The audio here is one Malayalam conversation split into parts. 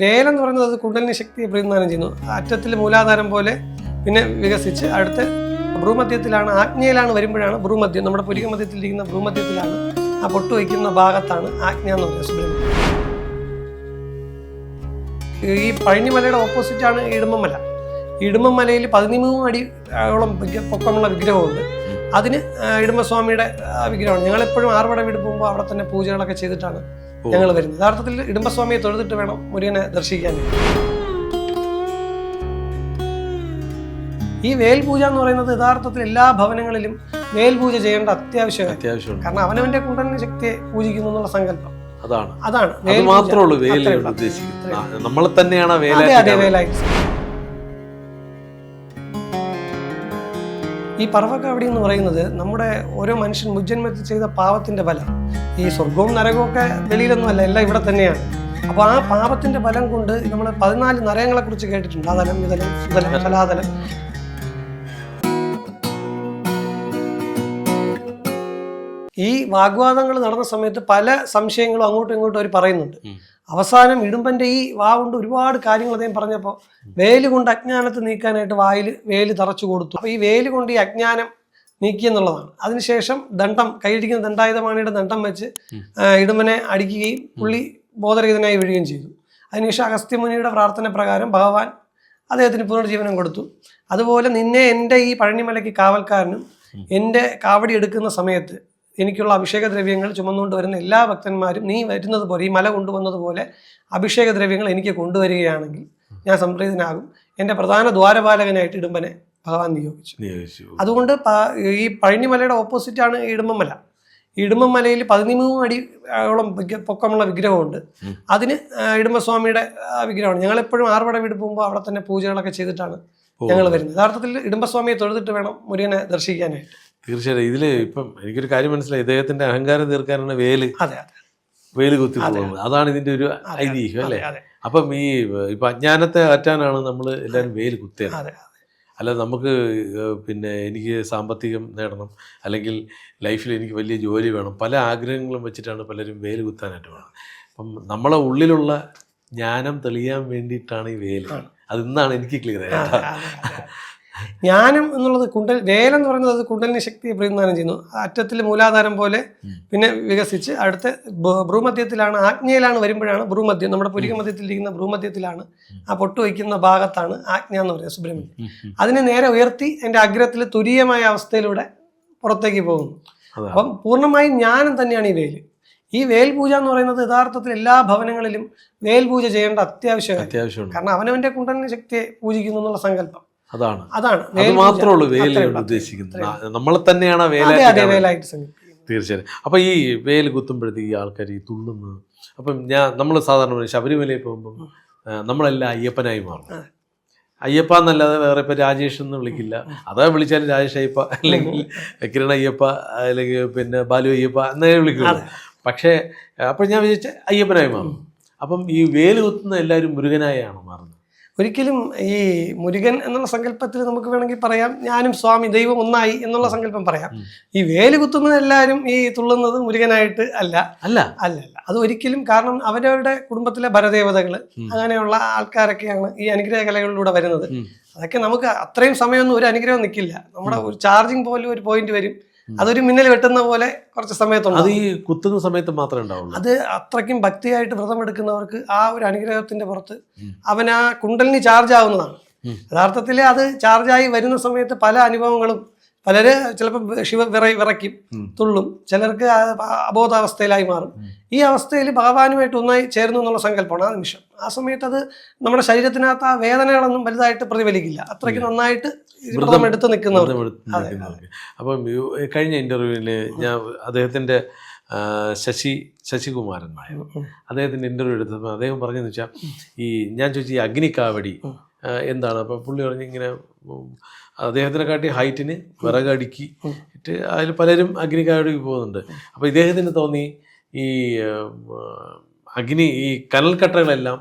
വേലെന്ന് പറയുന്നത് അത് കുണ്ടലിനി ശക്തിയെ പ്രതിനിധാനം ചെയ്യുന്നു. അറ്റത്തിൽ മൂലാധാരം പോലെ പിന്നെ വികസിച്ച് അടുത്ത ഭ്രൂമധ്യത്തിലാണ്, ആജ്ഞയിലാണ് വരുമ്പോഴാണ് ഭ്രൂമധ്യം, നമ്മുടെ പുരികമധ്യത്തിലിരിക്കുന്ന ഭ്രൂമധ്യത്തിലാണ്, ആ പൊട്ട് വയ്ക്കുന്ന ഭാഗത്താണ് ആജ്ഞ എന്ന് പറയുന്നത് സുബ്രഹ്മണ്യം. ഈ പഴനിമലയുടെ ഓപ്പോസിറ്റാണ് ഇടുമ്പമല. ഇടുമ്പമലയിൽ 13 അടിയോളം പൊക്കമുള്ള വിഗ്രഹമുണ്ട്. അതിന് ഇടുമ്പസ്വാമിയുടെ വിഗ്രഹമാണ്. ഞങ്ങളെപ്പോഴും ആറുപട വീട് പോകുമ്പോൾ അവിടെ തന്നെ പൂജകളൊക്കെ ചെയ്തിട്ടാണ് ഞങ്ങൾ വരുന്നത്. യഥാർത്ഥത്തിൽ ഇടുമ്പസ്വാമിയെ തൊഴുതിട്ട് വേണം മുരുകനെ ദർശിക്കാൻ. ഈ വേൽപൂജ എന്ന് പറയുന്നത് യഥാർത്ഥത്തിൽ എല്ലാ ഭവനങ്ങളിലും വേൽപൂജ ചെയ്യേണ്ട അത്യാവശ്യമാണ്. കാരണം അവനവന്റെ കുണ്ടലിനി ശക്തിയെ പൂജിക്കുന്നു എന്നുള്ള സങ്കല്പം അതാണ് നമ്മളെ തന്നെയാണ് വേലായിട്ട്. ഈ പർവ്വകാവടി എന്ന് പറയുന്നത് നമ്മുടെ ഓരോ മനുഷ്യൻ മുജ്ജന്മത്തിൽ ചെയ്ത പാപത്തിന്റെ ഫലം. ഈ സ്വർഗവും നരകവും ഒക്കെ വെളിയിലൊന്നും അല്ല, എല്ലാം ഇവിടെ തന്നെയാണ്. അപ്പൊ ആ പാപത്തിന്റെ ഫലം കൊണ്ട് നമ്മൾ 14 നരകങ്ങളെ കുറിച്ച് കേട്ടിട്ടുണ്ട്. ആതലം, വിതലം, സുതലം, ഫലാതലം. ഈ വാഗ്വാദങ്ങൾ നടന്ന സമയത്ത് പല സംശയങ്ങളും അങ്ങോട്ടും ഇങ്ങോട്ടും അവർ പറയുന്നുണ്ട്. അവസാനം ഇടുമ്പന്റെ ഈ വാ കൊണ്ട് ഒരുപാട് കാര്യങ്ങൾ അദ്ദേഹം പറഞ്ഞപ്പോൾ വേല് കൊണ്ട് അജ്ഞാനത്തെ നീക്കാനായിട്ട് വായിൽ വേല് തറച്ചു കൊടുത്തു. അപ്പൊ ഈ വേല് കൊണ്ട് ഈ അജ്ഞാനം നീക്കിയെന്നുള്ളതാണ്. അതിനുശേഷം ദണ്ഡം, കൈയിടിക്കുന്ന ദണ്ഡായുധമാണിയുടെ ദണ്ഡം വെച്ച് ഇടുമ്പനെ അടിക്കുകയും പുള്ളി ബോധരഹിതനായി വീഴുകയും ചെയ്തു. അതിനുശേഷം അഗസ്ത്യമുനിയുടെ പ്രാർത്ഥന പ്രകാരം ഭഗവാൻ അദ്ദേഹത്തിന് പുനർജീവനം കൊടുത്തു. അതുപോലെ നിന്നെ എൻ്റെ ഈ പഴനിമലയ്ക്ക് കാവൽക്കാരനും എൻ്റെ കാവടി എടുക്കുന്ന സമയത്ത് എനിക്കുള്ള അഭിഷേക ദ്രവ്യങ്ങൾ ചുമന്നുകൊണ്ട് വരുന്ന എല്ലാ ഭക്തന്മാരും നീ വരുന്നത് പോലെ, ഈ മല കൊണ്ടുവന്നതുപോലെ അഭിഷേക ദ്രവ്യങ്ങൾ എനിക്ക് കൊണ്ടുവരികയാണെങ്കിൽ ഞാൻ സംപ്രീതനാകും. എൻ്റെ പ്രധാന ദ്വാരപാലകനായിട്ട് ഇടുമ്പനെ ഭഗവാൻ നിയോഗിച്ചു. അതുകൊണ്ട് ഈ പഴനിമലയുടെ ഓപ്പോസിറ്റാണ് ഇടുമ്പമല. ഇടുമ്പമലയിൽ 13 അടിയോളം പൊക്കമുള്ള വിഗ്രഹമുണ്ട്. അതിന് ഇടുമ്പസ്വാമിയുടെ വിഗ്രഹമാണ്. ഞങ്ങളെപ്പോഴും ആറുപട വീട് പോകുമ്പോൾ അവിടെ തന്നെ പൂജകളൊക്കെ ചെയ്തിട്ടാണ് ഞങ്ങൾ വരുന്നത്. യഥാർത്ഥത്തിൽ ഇടുമ്പസ്വാമിയെ തൊഴുതിട്ട് വേണം മുരുകനെ ദർശിക്കാനായിട്ട്. തീർച്ചയായിട്ടും ഇതില് ഇപ്പം എനിക്കൊരു കാര്യം മനസ്സിലായി. ഇദ്ദേഹത്തിന്റെ അഹങ്കാരം തീർക്കാനാണ് വേല് കുത്തി പോകുന്നത്. അതാണ് ഇതിന്റെ ഒരു ഐതിഹ്യം അല്ലേ? അപ്പം ഇപ്പൊ അജ്ഞാനത്തെ അറ്റാനാണ് നമ്മൾ എല്ലാവരും വേല് കുത്തിയത്. അല്ല നമുക്ക് പിന്നെ എനിക്ക് സാമ്പത്തികം നേടണം, അല്ലെങ്കിൽ ലൈഫിൽ എനിക്ക് വലിയ ജോലി വേണം, പല ആഗ്രഹങ്ങളും വെച്ചിട്ടാണ് പലരും വേല് കുത്താനായിട്ട് വേണം. അപ്പം നമ്മളെ ഉള്ളിലുള്ള ജ്ഞാനം തെളിയാൻ വേണ്ടിയിട്ടാണ് ഈ വേല്. അത് ഇന്നാണ് എനിക്ക് ക്ലിയർ ആയത്. ജ്ഞാനം എന്നുള്ളത് വേലെന്ന് പറയുന്നത് അത് കുണ്ടലിനി ശക്തിയെ പ്രതിനിധാനം ചെയ്യുന്നു. അറ്റത്തിൽ മൂലാധാരം പോലെ പിന്നെ വികസിച്ച് അടുത്ത ഭ്രൂമധ്യത്തിലാണ്, ആജ്ഞയിലാണ് വരുമ്പോഴാണ് ഭ്രൂമധ്യം, നമ്മുടെ പുരികമധ്യത്തിലിരിക്കുന്ന ഭ്രൂമധ്യത്തിലാണ്, ആ പൊട്ട് വയ്ക്കുന്ന ഭാഗത്താണ് ആജ്ഞ എന്ന് പറയുന്നത് സുബ്രഹ്മണ്യം. അതിനെ നേരെ ഉയർത്തി എൻ്റെ അഗ്രത്തിൽ തുരീയമായ അവസ്ഥയിലൂടെ പുറത്തേക്ക് പോകുന്നു. അപ്പം പൂർണ്ണമായും ജ്ഞാനം തന്നെയാണ് ഈ വേല്. ഈ വേൽപൂജ എന്ന് പറയുന്നത് യഥാർത്ഥത്തിൽ എല്ലാ ഭവനങ്ങളിലും വേൽപൂജ ചെയ്യേണ്ട അത്യാവശ്യമാണ്. കാരണം അവനവന്റെ കുണ്ടലിനി ശക്തിയെ പൂജിക്കുന്നു എന്നുള്ള സങ്കല്പം അതാണ്. അത് മാത്രമേ ഉള്ളൂ വേല ഉദ്ദേശിക്കുന്നത്. നമ്മളെ തന്നെയാണ് വേലായിട്ട്. തീർച്ചയായും. അപ്പൊ ഈ വേല് കുത്തുമ്പോഴത്തേക്ക് ഈ ആൾക്കാർ ഈ തുള്ളുന്നു. അപ്പം നമ്മൾ സാധാരണ ശബരിമലയിൽ പോകുമ്പം നമ്മളെല്ലാം അയ്യപ്പനായി മാറും. അയ്യപ്പ എന്നല്ലാതെ വേറെ ഇപ്പൊ രാജേഷ് എന്ന് വിളിക്കില്ല. അതാ വിളിച്ചാലും രാജേഷ് അയ്യപ്പ, അല്ലെങ്കിൽ കിരൺ അയ്യപ്പ, അല്ലെങ്കിൽ പിന്നെ ബാലു അയ്യപ്പ എന്നേ വിളിക്കുള്ളൂ. പക്ഷേ അപ്പോൾ ഞാൻ വിചാരിച്ച അയ്യപ്പനായി മാറും. അപ്പം ഈ വേല് കുത്തുന്ന എല്ലാവരും മുരുകനായാണ് മാറുന്നത്. ഒരിക്കലും ഈ മുരുകൻ എന്നുള്ള സങ്കല്പത്തിൽ നമുക്ക് വേണമെങ്കിൽ പറയാം, ഞാനും സ്വാമി ദൈവം ഒന്നായി എന്നുള്ള സങ്കല്പം പറയാം. ഈ വേല് കുത്തുന്നത് എല്ലാവരും ഈ തുള്ളുന്നത് മുരുകനായിട്ട് അല്ല. അത് ഒരിക്കലും. കാരണം അവരവരുടെ കുടുംബത്തിലെ ഭരദേവതകൾ അങ്ങനെയുള്ള ആൾക്കാരൊക്കെയാണ് ഈ അനുഗ്രഹ കലകളിലൂടെ വരുന്നത്. അതൊക്കെ നമുക്ക് അത്രയും സമയമൊന്നും ഒരു അനുഗ്രഹം നിൽക്കില്ല. നമ്മുടെ ഒരു ചാർജിങ് പോലും ഒരു പോയിന്റ് വരും, അതൊരു മിന്നൽ വെട്ടുന്ന പോലെ കുറച്ച് സമയത്തുണ്ട്. അത് ഈ കുത്തുന്ന സമയത്ത് മാത്രമേ ഉണ്ടാവുള്ളൂ. അത് അത്രയ്ക്കും ഭക്തിയായിട്ട് വ്രതം എടുക്കുന്നവർക്ക് ആ ഒരു അനുഗ്രഹത്തിന്റെ പുറത്ത് അവൻ ആ കുണ്ടലിനി ചാർജ് ആവുന്നതാണ്. യഥാർത്ഥത്തിൽ അത് ചാർജായി വരുന്ന സമയത്ത് പല അനുഭവങ്ങളും, പലര് ചിലപ്പോൾ വിറയ്ക്കും, തുള്ളും, ചിലർക്ക് അബോധാവസ്ഥയിലായി മാറും. ഈ അവസ്ഥയിൽ ഭഗവാനുമായിട്ട് ഒന്നായി ചേർന്നു എന്നുള്ള സങ്കല്പമാണ് ആ നിമിഷം. ആ സമയത്ത് അത് നമ്മുടെ ശരീരത്തിനകത്ത് ആ വേദനകളൊന്നും വലുതായിട്ട് പ്രതിഫലിക്കില്ല. അത്രയ്ക്ക് നന്നായിട്ട് വ്രതം എടുത്ത് നിൽക്കുന്നവർ. അപ്പം കഴിഞ്ഞ ഇന്റർവ്യൂവില് ഞാൻ അദ്ദേഹത്തിന്റെ ശശികുമാരൻ നായർ അദ്ദേഹത്തിന്റെ ഇന്റർവ്യൂ എടുത്തപ്പോൾ അദ്ദേഹം പറഞ്ഞതെന്ന് വെച്ചാൽ, ഈ ഞാൻ ചോദിച്ചു ഈ അഗ്നിക്കാവടി എന്താണ്. അപ്പം പുള്ളി പറഞ്ഞ് ഇങ്ങനെ അദ്ദേഹത്തിനെക്കാട്ടി ഹൈറ്റിന് വിറകടുക്കി ഇട്ട് അതിൽ പലരും അഗ്നിക്കാവടിക്ക് പോകുന്നുണ്ട്. അപ്പോൾ ഇദ്ദേഹത്തിന് തോന്നി ഈ ഈ കനൽക്കട്ടകളെല്ലാം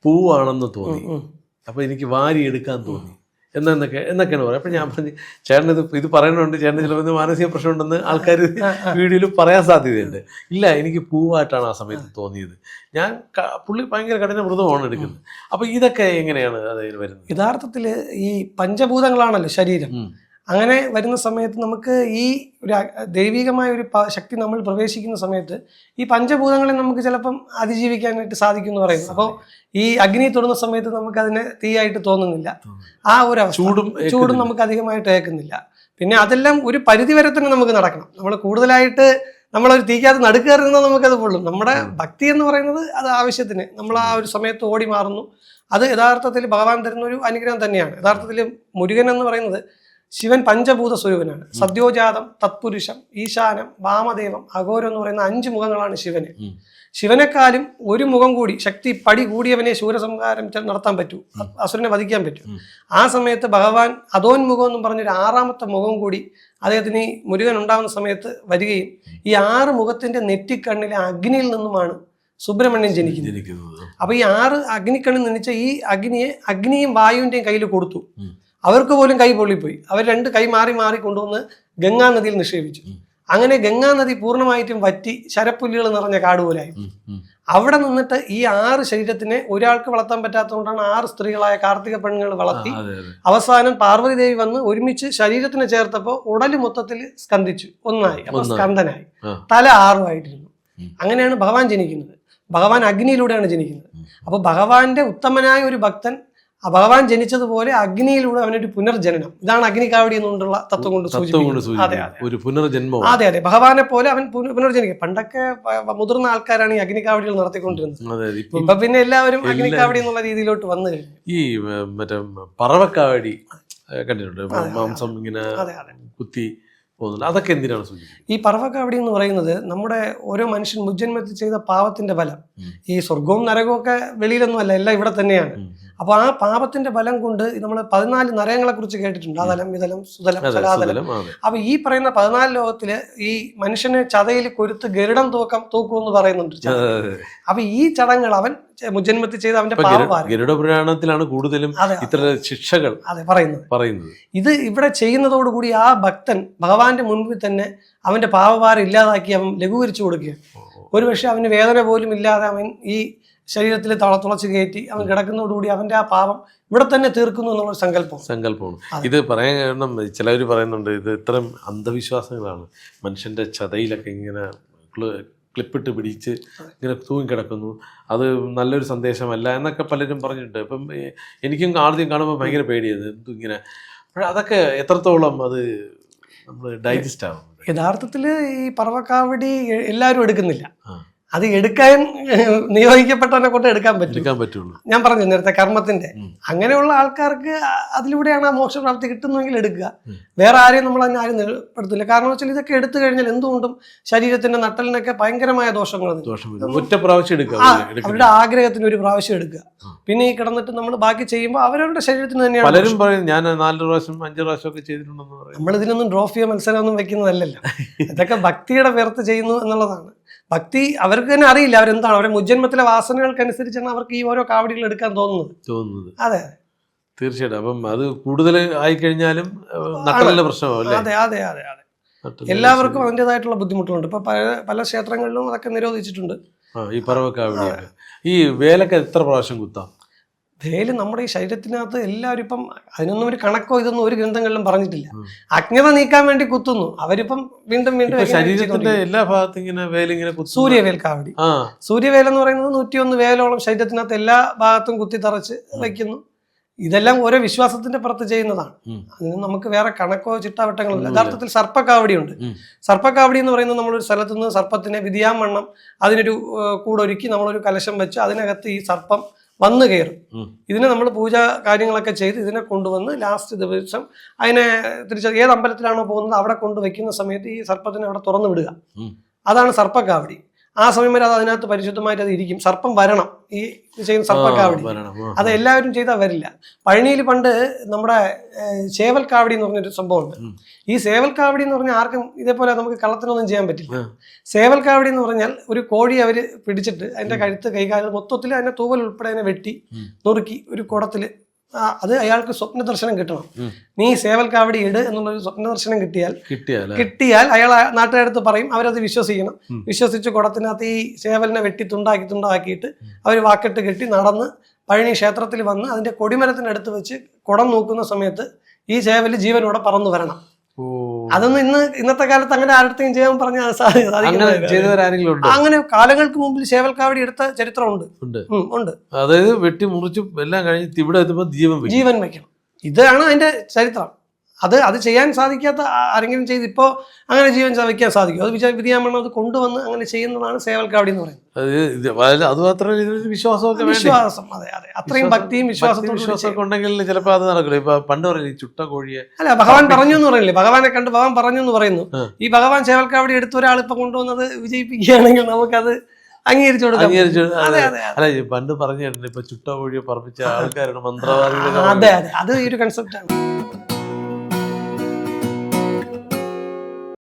പൂവാണെന്ന് തോന്നി. അപ്പോൾ എനിക്ക് വാരി എടുക്കാൻ തോന്നി. എന്നൊക്കെയാണ് പറയുക. അപ്പം ഞാൻ പറഞ്ഞു ചേട്ടൻ ഇത് പറയണുണ്ട്, ചേട്ടന് ചിലപ്പോൾ മാനസിക പ്രശ്നമുണ്ടെന്ന് ആൾക്കാർ വീഡിയോയിൽ പറയാൻ സാധ്യതയുണ്ട്. ഇല്ല, എനിക്ക് പൂവായിട്ടാണ് ആ സമയത്ത് തോന്നിയത്. പുള്ളി ഭയങ്കര കഠിന വ്രതമാണ് എടുക്കുന്നത്. അപ്പൊ ഇതൊക്കെ എങ്ങനെയാണ് അതിൽ വരുന്നത്? യഥാർത്ഥത്തിൽ ഈ പഞ്ചഭൂതങ്ങളാണല്ലോ ശരീരം. അങ്ങനെ വരുന്ന സമയത്ത് നമുക്ക് ഈ ഒരു ദൈവികമായ ഒരു ശക്തി നമ്മൾ പ്രവേശിക്കുന്ന സമയത്ത് ഈ പഞ്ചഭൂതങ്ങളെ നമുക്ക് ചിലപ്പം അതിജീവിക്കാനായിട്ട് സാധിക്കും എന്ന് പറയുന്നു. അപ്പോൾ ഈ അഗ്നി തൊടുന്ന സമയത്ത് നമുക്ക് അതിനെ തീയായിട്ട് തോന്നുന്നില്ല. ആ ഒരു ചൂടും നമുക്ക് അധികമായിട്ട് ഏൽക്കുന്നില്ല. പിന്നെ അതെല്ലാം ഒരു പരിധി വരെ തന്നെ നമുക്ക് നടക്കണം. നമ്മൾ കൂടുതലായിട്ട് നമ്മളൊരു തീക്കകത്ത് നടുക്കയറുന്നത് നമുക്കത് പൊള്ളും. നമ്മുടെ ഭക്തി എന്ന് പറയുന്നത് അത് ആവശ്യത്തിന് നമ്മൾ ആ ഒരു സമയത്ത് ഓടി മാറുന്നു. അത് യഥാർത്ഥത്തിൽ ഭഗവാൻ തരുന്ന ഒരു അനുഗ്രഹം തന്നെയാണ്. യഥാർത്ഥത്തിൽ മുരുകൻ എന്ന് പറയുന്നത് ശിവൻ പഞ്ചഭൂത സ്വരൂപനാണ്. സദ്യോജാതം, തത്പുരുഷം, ഈശാനം, വാമദേവം, അഘോരം എന്ന് പറയുന്ന 5 മുഖങ്ങളാണ് ശിവന്. ശിവനെക്കാളും ഒരു മുഖം കൂടി ശക്തി പടി കൂടിയവനെ ശൂരസംഹാരം നടത്താൻ പറ്റൂ, അസുരനെ വധിക്കാൻ പറ്റൂ. ആ സമയത്ത് ഭഗവാൻ അധോന്മുഖം എന്നും പറഞ്ഞൊരു 6ാമത്തെ മുഖം കൂടി അദ്ദേഹത്തിന് ഈ മുരുകൻ ഉണ്ടാകുന്ന സമയത്ത് വരികയും ഈ 6 മുഖത്തിന്റെ നെറ്റിക്കണ്ണിലെ അഗ്നിയിൽ നിന്നുമാണ് സുബ്രഹ്മണ്യൻ ജനിക്കുന്നത്. അപ്പൊ ഈ 6 അഗ്നിക്കണ്ണിൽ നിന്നിച്ച ഈ അഗ്നിയും വായുവിന്റെയും കയ്യിൽ കൊടുത്തു. അവർക്ക് പോലും കൈ പൊള്ളിപ്പോയി. അവർ 2 കൈ മാറി മാറി കൊണ്ടുവന്ന് ഗംഗാ നദിയിൽ നിക്ഷേപിച്ചു. അങ്ങനെ ഗംഗാ നദി പൂർണ്ണമായിട്ടും വറ്റി ശരപ്പുല്ലുകൾ നിറഞ്ഞ കാട് പോലായി. അവിടെ നിന്നിട്ട് ഈ 6 ശരീരത്തിനെ ഒരാൾക്ക് വളർത്താൻ പറ്റാത്തതുകൊണ്ടാണ് 6 സ്ത്രീകളായ കാർത്തിക പെണ്ണുങ്ങൾ വളർത്തി അവസാനം പാർവതി ദേവി വന്ന് ഒരുമിച്ച് ശരീരത്തിനെ ചേർത്തപ്പോൾ ഉടല് മൊത്തത്തിൽ സ്കന്ദിച്ചു, ഒന്നായി. അപ്പൊ സ്കന്ദനായി, തല 6 ആയിട്ടിരുന്നു. അങ്ങനെയാണ് ഭഗവാൻ ജനിക്കുന്നത്. ഭഗവാൻ അഗ്നിയിലൂടെയാണ് ജനിക്കുന്നത്. അപ്പൊ ഭഗവാന്റെ ഉത്തമനായ ഒരു ഭക്തൻ ഭഗവാൻ ജനിച്ചതുപോലെ അഗ്നിയിലൂടെ അവനൊരു പുനർജനനം. ഇതാണ് അഗ്നികാവടി എന്നുകൊണ്ടുള്ള തത്വം കൊണ്ട് സൂചിപ്പിക്കുന്നത്. അതെ അതെ, ഭഗവാനെ പോലെ അവൻ പുനർജനിക്കും. പണ്ടൊക്കെ മുതിർന്ന ആൾക്കാരാണ് ഈ അഗ്നികാവടികൾ നടത്തിക്കൊണ്ടിരുന്നത്. ഇപ്പൊ പിന്നെ എല്ലാവരും അഗ്നികാവടി എന്നുള്ള രീതിയിലോട്ട് വന്നു കഴിഞ്ഞു. ഈ മറ്റേ പറവക്കാവടി കണ്ടിട്ടുണ്ട്, മാംസം ഇങ്ങനെ കുത്തി പോകുന്നുണ്ട്. അതൊക്കെ എന്തിനാണ് സൂചിപ്പിക്കുന്നത്? ഈ പറവക്കാവടി എന്ന് പറയുന്നത് നമ്മുടെ ഓരോ മനുഷ്യൻ മുജ്ജന്മത്തിൽ ചെയ്ത പാപത്തിന്റെ ഫലം. ഈ സ്വർഗവും നരകവും ഒക്കെ വെളിയിലൊന്നും അല്ല, എല്ലാം ഇവിടെ തന്നെയാണ്. അപ്പൊ ആ പാപത്തിന്റെ ബലം കൊണ്ട് നമ്മൾ 14 നരകങ്ങളെ കുറിച്ച് കേട്ടിട്ടുണ്ട്. അതലം, വിതലം, സുതലം, സലാതലം. അപ്പൊ ഈ പറയുന്ന 14 ലോകത്തില് ഈ മനുഷ്യനെ ചതയിൽ കൊരുത്ത് ഗരുഡം തൂക്കുമെന്ന് പറയുന്നുണ്ട്. അപ്പൊ ഈ ചടങ്ങുകൾ അവൻ മുജ്ജന്മത്തിൽ ചെയ്ത അവന്റെ പാപഭാരം. ഗരുഡ പുരാണത്തിലാണ് കൂടുതലും ഇത്തരം ശിക്ഷകൾ പറയുന്നത്. ഇത് ഇവിടെ ചെയ്യുന്നതോടുകൂടി ആ ഭക്തൻ ഭഗവാന്റെ മുൻപിൽ തന്നെ അവന്റെ പാപഭാരം ഇല്ലാതാക്കി അവൻ ലഘൂകരിച്ചു കൊടുക്കുകയാണ്. ഒരുപക്ഷെ അവന് വേദന പോലും ഇല്ലാതെ അവൻ ഈ ശരീരത്തിൽ തുളച്ച് കയറ്റി അവൻ കിടക്കുന്നതോടുകൂടി അവന്റെ ആ പാപം ഇവിടെ തന്നെ തീർക്കുന്നു എന്നുള്ള സങ്കല്പമാണ്. ഇത് പറയാൻ കാരണം ചിലവർ പറയുന്നുണ്ട്, ഇത് ഇത്തരം അന്ധവിശ്വാസങ്ങളാണ്. മനുഷ്യന്റെ ചതയിലൊക്കെ ഇങ്ങനെ ക്ലിപ്പിട്ട് പിടിച്ച് ഇങ്ങനെ തൂങ്ങിക്കിടക്കുന്നു, അത് നല്ലൊരു സന്ദേശമല്ല എന്നൊക്കെ പലരും പറഞ്ഞിട്ടുണ്ട്. അപ്പം എനിക്കും ആദ്യം കാണുമ്പോൾ ഭയങ്കര പേടിയത് ഇങ്ങനെ. അതൊക്കെ എത്രത്തോളം അത് നമ്മൾ ഡൈജസ്റ്റ് ആവും? യഥാർത്ഥത്തിൽ ഈ പറവക്കാവടി എല്ലാവരും എടുക്കുന്നില്ല. അത് എടുക്കാൻ നിയോഗിക്കപ്പെട്ടവനെ കൊണ്ട് എടുക്കാൻ പറ്റുള്ളൂ. ഞാൻ പറഞ്ഞു നേരത്തെ കർമ്മത്തിന്റെ. അങ്ങനെയുള്ള ആൾക്കാർക്ക് അതിലൂടെയാണ് ആ മോക്ഷപ്രാപ്തി കിട്ടുന്നതെങ്കിൽ എടുക്കുക. വേറെ ആരെയും നമ്മൾ അതിന് ആരും ഏർപ്പെടുത്തില്ല. കാരണം വെച്ചാൽ ഇതൊക്കെ എടുത്തു കഴിഞ്ഞാൽ എന്തുകൊണ്ടും ശരീരത്തിന്റെ നട്ടലിനൊക്കെ ഭയങ്കരമായ ദോഷങ്ങളുണ്ട്. അവരുടെ ആഗ്രഹത്തിന് ഒരു പ്രാവശ്യം എടുക്കുക. പിന്നെ ഈ കിടന്നിട്ട് നമ്മൾ ബാക്കി ചെയ്യുമ്പോൾ അവരവരുടെ ശരീരത്തിന് തന്നെയാണ്. പലരും പറയും ഞാൻ 4 പ്രാവശ്യം 5 പ്രാവശ്യം ഒക്കെ ചെയ്തിട്ടുണ്ടെന്ന് പറയും. നമ്മൾ ഇതിനൊന്നും ട്രോഫിയോ മത്സരമൊന്നും വെക്കുന്നതല്ലല്ലോ. ഇതൊക്കെ ഭക്തിയുടെ പേർത്ത് ചെയ്യുന്നു എന്നുള്ളതാണ്. ഭക്തി അവർക്ക് തന്നെ അറിയില്ല അവരെന്താണ്, അവരുടെ മുജ്ജന്മത്തിലെ വാസനകൾക്കനുസരിച്ചാണ് അവർക്ക് ഈ ഓരോ കാവടികൾ എടുക്കാൻ തോന്നുന്നത്. അതെ, തീർച്ചയായിട്ടും. അപ്പം അത് കൂടുതൽ ആയിക്കഴിഞ്ഞാലും നട്ടലിന്റെ പ്രശ്നമാവും. അതെ അതെ അതെ അതെ, എല്ലാവർക്കും അതിൻ്റെതായിട്ടുള്ള ബുദ്ധിമുട്ടുകളുണ്ട്. ഇപ്പൊ പല ക്ഷേത്രങ്ങളിലും അതൊക്കെ നിരോധിച്ചിട്ടുണ്ട്. ഈ പറവക്കാവടി, ഈ വേലൊക്കെ എത്ര പ്രാവശ്യം കുത്താം? വേല് നമ്മുടെ ഈ ശരീരത്തിനകത്ത് എല്ലാവരും ഇപ്പം അതിനൊന്നും ഒരു കണക്കോ ഇതൊന്നും ഒരു ഗ്രന്ഥങ്ങളിലും പറഞ്ഞിട്ടില്ല. അജ്ഞത നീക്കാൻ വേണ്ടി കുത്തുന്നു അവരിപ്പം വീണ്ടും ശരീരത്തിന്റെ എല്ലാ ഭാഗത്തും ഇങ്ങനെ വേലിങ്ങനെ സൂര്യവേൽ കാവടി. സൂര്യവേൽ എന്ന് പറയുന്നത് 101 വേലോളം ശരീരത്തിനകത്ത് എല്ലാ ഭാഗത്തും കുത്തി തറച്ച് വയ്ക്കുന്നു. ഇതെല്ലാം ഓരോ വിശ്വാസത്തിന്റെ പുറത്ത് ചെയ്യുന്നതാണ്. അതിന് നമുക്ക് വേറെ കണക്കോ ചിട്ടാവട്ടങ്ങളില്ല. യഥാർത്ഥത്തിൽ സർപ്പക്കാവടിയുണ്ട്. സർപ്പക്കാവടി എന്ന് പറയുന്നത് നമ്മളൊരു സ്ഥലത്തു നിന്ന് സർപ്പത്തിനെ വിധിയാമണ്ണം അതിനൊരു കൂടൊരുക്കി നമ്മളൊരു കലശം വെച്ച് അതിനകത്ത് ഈ സർപ്പം വന്നു കയറും. ഇതിനെ നമ്മൾ പൂജ കാര്യങ്ങളൊക്കെ ചെയ്ത് ഇതിനെ കൊണ്ടുവന്ന് ലാസ്റ്റ് ദിവസം അതിനെ ഏത് അമ്പലത്തിലാണോ പോകുന്നത് അവിടെ കൊണ്ടുവയ്ക്കുന്ന സമയത്ത് ഈ സർപ്പത്തിനെ അവിടെ തുറന്നു വിടുക. അതാണ് സർപ്പക്കാവടി. ആ സമയം വരെ അത് അതിനകത്ത് പരിശുദ്ധമായിട്ട് അത് ഇരിക്കും. സർപ്പം വരണം, ഈ ചെയ്യുന്ന സർപ്പക്കാവടി. അത് എല്ലാവരും ചെയ്താൽ വരില്ല. പഴനിയിൽ പണ്ട് നമ്മുടെ സേവൽക്കാവടി എന്ന് പറഞ്ഞൊരു സംഭവമുണ്ട്. ഈ സേവൽക്കാവടി എന്ന് പറഞ്ഞാൽ ആർക്കും ഇതേപോലെ നമുക്ക് കള്ളത്തിനൊന്നും ചെയ്യാൻ പറ്റില്ല. സേവൽക്കാവടി എന്ന് പറഞ്ഞാൽ ഒരു കോഴി അവർ പിടിച്ചിട്ട് അതിന്റെ കഴുത്ത് കൈകാലം മൊത്തത്തിൽ അതിന്റെ തൂവൽ ഉൾപ്പെടെ അതിനെ വെട്ടി നുറുക്കി ഒരു കുടത്തിൽ അത് അയാൾക്ക് സ്വപ്ന ദർശനം കിട്ടണം. നീ സേവൽ കാവടി ഇട് എന്നുള്ളൊരു സ്വപ്ന ദർശനം കിട്ടിയാൽ അയാൾ നാട്ടുകാരടുത്ത് പറയും, അവരത് വിശ്വസിക്കണം. വിശ്വസിച്ച് കുടത്തിനകത്ത് ഈ സേവലിനെ വെട്ടി തുണ്ടാക്കിയിട്ട് അവർ വാക്കെട്ട് കെട്ടി നടന്ന് പഴനി ക്ഷേത്രത്തിൽ വന്ന് അതിന്റെ കൊടിമരത്തിനടുത്ത് വെച്ച് കുടം നോക്കുന്ന സമയത്ത് ഈ സേവല് ജീവനോടെ പറന്നു വരണം. അതൊന്നും ഇന്നത്തെ കാലത്ത് അങ്ങനെ ആരുടെയും ചെയ്യാൻ പറഞ്ഞാൽ അങ്ങനെ കാലങ്ങൾക്ക് മുമ്പിൽ സേവൽ കാവടി എടുത്ത ചരിത്രമുണ്ട്. അതായത് വെട്ടി മുറിച്ച് എല്ലാം കഴിഞ്ഞ് ഇവിടെ എത്തുമ്പോൾ ജീവൻ വെക്കണം. ഇതാണ് അതിന്റെ ചരിത്രം. അത് ചെയ്യാൻ സാധിക്കാത്ത ആരെങ്കിലും ചെയ്ത് ഇപ്പോൾ അങ്ങനെ ജീവൻ വെക്കാൻ സാധിക്കും. അത് വിധിയാമണ്ണം അത് കൊണ്ടുവന്ന് അങ്ങനെ ചെയ്യുന്നതാണ് സേവൽ കാവടി എന്ന് പറയുന്നത്. അത് മാത്രമല്ല, വിശ്വാസം. അതെ, അത്രയും ഭക്തിയും വിശ്വാസമൊക്കെ ഉണ്ടെങ്കിൽ ചിലപ്പോൾ അത് നടക്കില്ല. ഇപ്പൊ പണ്ട് പറയില്ലേ ചുട്ട കോഴിയെ, അല്ല ഭഗവാൻ പറഞ്ഞു എന്ന് പറയില്ലേ, ഭഗവാനെ കണ്ട് ഭഗവാൻ പറഞ്ഞു എന്ന് പറയുന്നു. ഈ ഭഗവാൻ സേവൽ കാവടി എടുത്ത ഒരാൾ ഇപ്പൊ കൊണ്ടുവന്നത് വിജയിപ്പിക്കുകയാണെങ്കിൽ നമുക്കത് അംഗീകരിച്ചു കൊടുക്കാം. അല്ല പണ്ട് പറഞ്ഞു ഇപ്പൊ ചുട്ട കോഴിയെ പറപ്പിച്ച ആൾക്കാരാണ് മന്ത്രവാദികൾ. അതെ, അത് ഈ ഒരു കൺസെപ്റ്റാണ്.